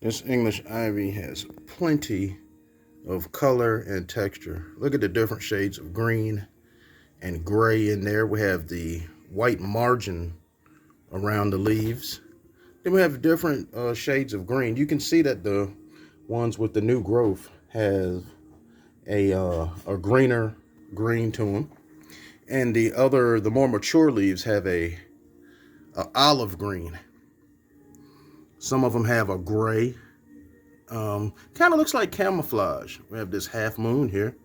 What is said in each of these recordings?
This English ivy has plenty of color and texture. Look at the different shades of green and gray in there. We have the white margin around the leaves. Then we have different shades of green. You can see that the ones with the new growth have a greener green to them, and the more mature leaves have a olive green. Some of them have a gray. Kind of looks like camouflage. We have this half moon here.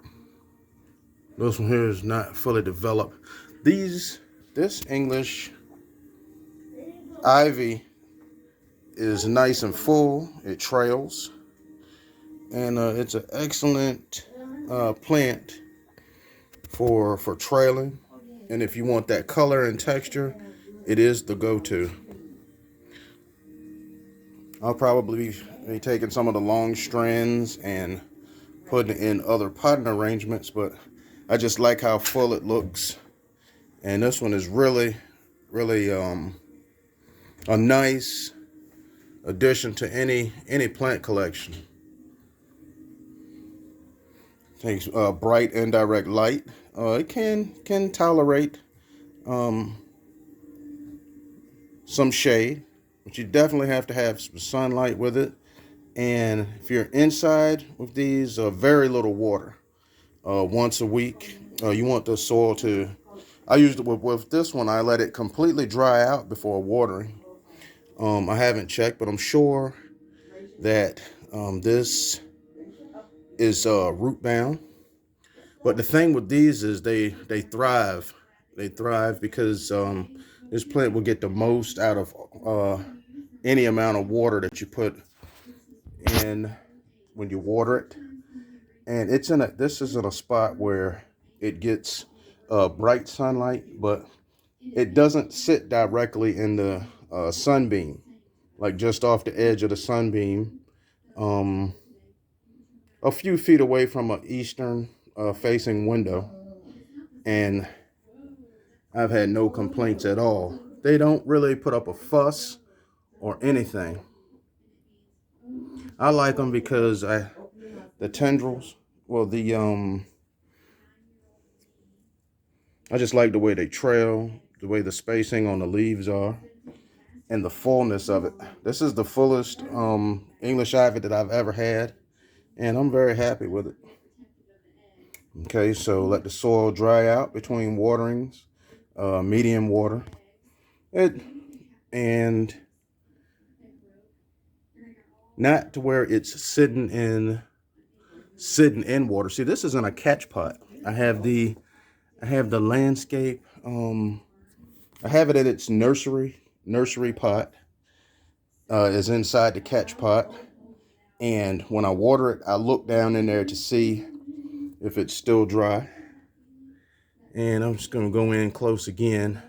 This one here is not fully developed. This English ivy is nice and full. It trails, and it's an excellent plant for trailing. And if you want that color and texture, it is the go-to. I'll probably be taking some of the long strands and putting it in other potting arrangements, but I just like how full it looks. And this one is really a nice addition to any plant collection. Takes bright indirect light. It can tolerate some shade, but you definitely have to have some sunlight with it. And if you're inside with these, very little water. Once a week. You want the soil to. I used it with this one. I let it completely dry out before watering. I haven't checked, but I'm sure that this is root bound. But the thing with these is they thrive. They thrive because this plant will get the most out of any amount of water that you put in when you water it. And this is in a spot where it gets bright sunlight, but it doesn't sit directly in the sunbeam, like just off the edge of the sunbeam, a few feet away from an eastern facing window. And I've had no complaints at all. They don't really put up a fuss or anything. I like them because the tendrils, well, I just like the way they trail, the way the spacing on the leaves are, and the fullness of it. This is the fullest English ivy that I've ever had, and I'm very happy with it. Okay, so let the soil dry out between waterings, medium water, and not to where it's sitting in water. See, this is in a catch pot. I have the landscape. I have it in its nursery pot. Is inside the catch pot, and when I water it, I look down in there to see if it's still dry. And I'm just gonna go in close again,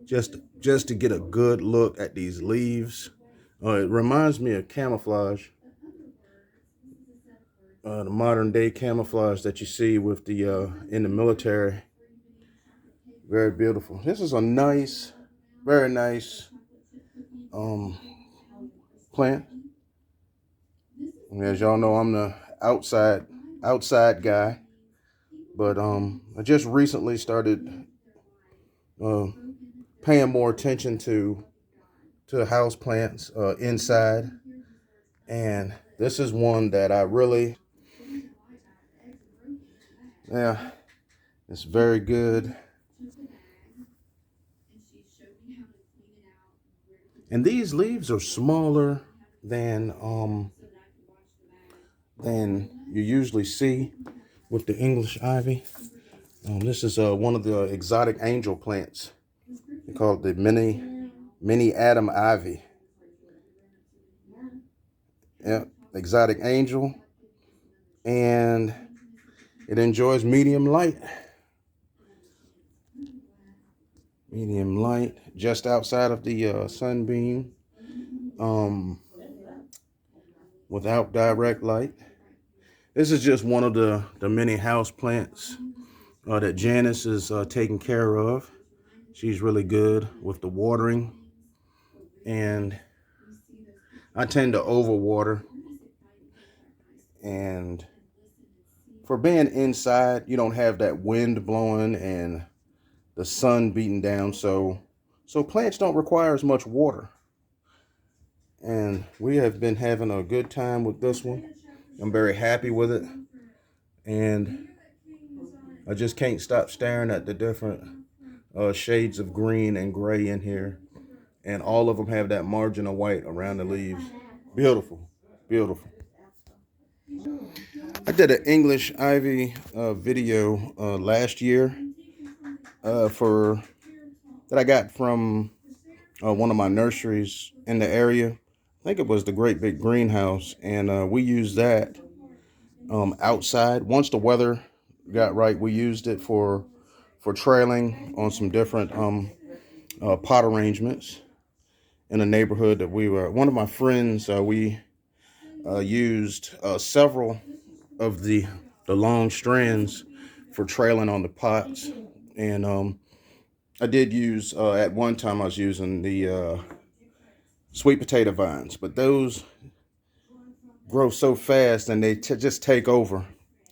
just to get a good look at these leaves. It reminds me of camouflage, the modern day camouflage that you see with the in the military. Very beautiful. This is a nice, very nice plant. And as y'all know, I'm the outside guy, but I just recently started paying more attention to house plants inside, and this is one that I really, yeah, it's very good. And these leaves are smaller than you usually see with the English ivy. This is one of the exotic angel plants. They call it the mini Adam ivy. Yeah, exotic angel, and it enjoys medium light. Medium light, just outside of the sunbeam, without direct light. This is just one of the many house plants that Janice is taking care of. She's really good with the watering, and I tend to overwater, and for being inside, you don't have that wind blowing and the sun beating down, so plants don't require as much water. And we have been having a good time with this one. I'm very happy with it, and I just can't stop staring at the different shades of green and gray in here, and all of them have that margin of white around the leaves. Beautiful, beautiful. I did an English ivy video last year for that I got from one of my nurseries in the area. I think it was the Great Big Greenhouse, and we used that outside. Once the weather got right, we used it for trailing on some different pot arrangements in a neighborhood that we were. One of my friends, we used several of the long strands for trailing on the pots, and I did use at one time I was using the sweet potato vines, but those grow so fast and they just take over.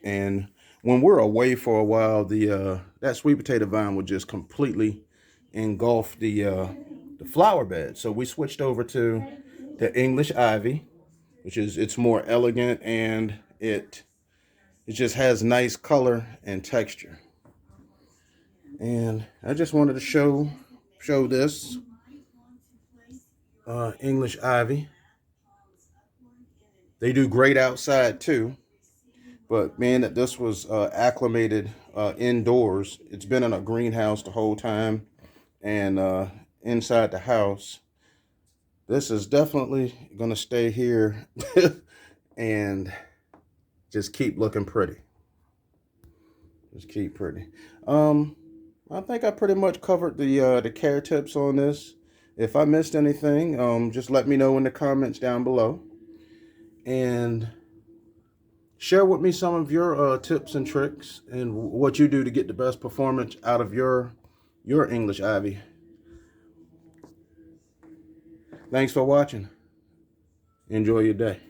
And when we're away for a while, the that sweet potato vine would just completely engulf the flower bed. So we switched over to the English ivy, which is it's more elegant, and it just has nice color and texture. And I just wanted to show this English ivy. They do great outside too, but being that this was acclimated indoors, it's been in a greenhouse the whole time, and inside the house, this is definitely going to stay here and just keep looking pretty. Just keep pretty. I think I pretty much covered the care tips on this. If I missed anything, just let me know in the comments down below, and share with me some of your tips and tricks and what you do to get the best performance out of your English ivy. Thanks for watching. Enjoy your day.